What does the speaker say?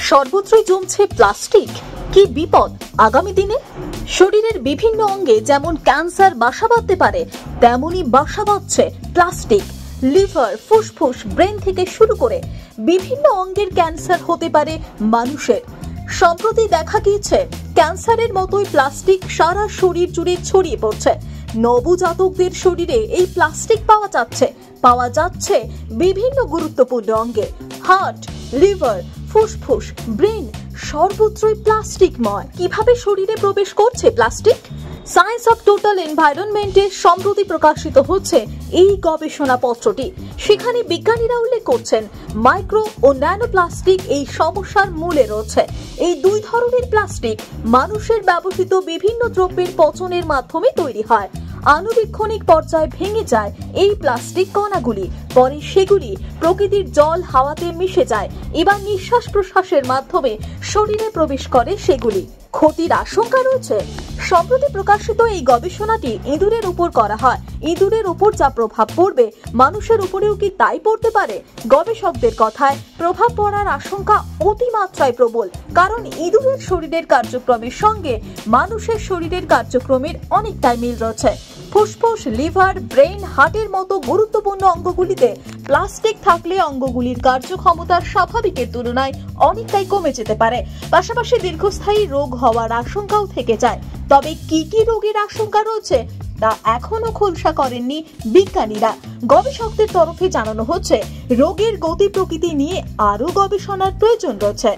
সর্বত্রই জমছে প্লাস্টিক। কি বিপদ আগামী দিনে? শরীরের বিভিন্ন অঙ্গে যেমন ক্যান্সার বাসা বাঁধতে পারে, তেমনই বাসা বাঁধছে প্লাস্টিক। লিভার, ফুসফুস, ব্রেন থেকে শুরু করে বিভিন্ন অঙ্গের ক্যান্সার হতে পারে মানুষের। সম্প্রতি দেখা গিয়েছে ক্যান্সারের মতোই প্লাস্টিক সারা শরীর জুড়ে ছড়িয়ে পড়ছে। নবজাতকদের শরীরে এই প্লাস্টিক পাওয়া যাচ্ছে বিভিন্ন গুরুত্বপূর্ণ অঙ্গে। হার্ট, লিভার, ফুসফুস, ব্রেন সর্বত্রই প্লাস্টিকময়। কিভাবে শরীরে প্রবেশ করছে প্লাস্টিক? সায়েন্স অফ টোটাল এনভায়রনমেন্টে সম্প্রতি প্রকাশিত হচ্ছে এই গবেষণাপত্রটি। সেখানে বিজ্ঞানীরা উল্লেখ করছেন মাইক্রো ও ন্যানো প্লাস্টিক এই সমস্যার মূলে রয়েছে। এই দুই ধরনের প্লাস্টিক মানুষের ব্যবহৃত বিভিন্ন দ্রব্যের পচনের মাধ্যমে তৈরি হয়। আণুবীক্ষণিক পর্যায়ে ভেঙে যায় এই প্লাস্টিক কণাগুলি, পরে সেগুলি প্রকৃতির জল হাওয়াতে মিশে যায়, এবার নিঃশ্বাস প্রশ্বাসের মাধ্যমে শরীরে প্রবেশ করে সেগুলি। ক্ষতির আশঙ্কা রয়েছে। সম্প্রতি প্রকাশিত এই গবেষণাটি ইঁদুরের উপর করা হয়। ইঁদুরের উপর যা প্রভাব পড়বে মানুষের উপরেও কি তাই পড়তে পারে? গবেষকদের কথায় প্রভাব পড়ার আশঙ্কা অতিমাত্রায় প্রবল, কারণ ইঁদুরের শরীরের কার্যক্রমের সঙ্গে মানুষের শরীরের কার্যক্রমের অনেকটাই মিল রয়েছে। ফুসফুস, লিভার, ব্রেন, হার্টের মতো গুরুত্বপূর্ণ অঙ্গগুলিতে প্লাস্টিক থাকলে অঙ্গগুলির কার্যক্ষমতার স্বাভাবিকের তুলনায় অনেকটাই কমে যেতে পারে। পাশাপাশি দীর্ঘস্থায়ী রোগ হওয়ার আশঙ্কাও থেকে যায়। তবে কি কি রোগের আশঙ্কা রয়েছে তা এখনো খোলসা করেননি বিজ্ঞানীরা। গবেষকদের তরফে জানানো হচ্ছে রোগের গতি প্রকৃতি নিয়ে আরো গবেষণার প্রয়োজন রয়েছে।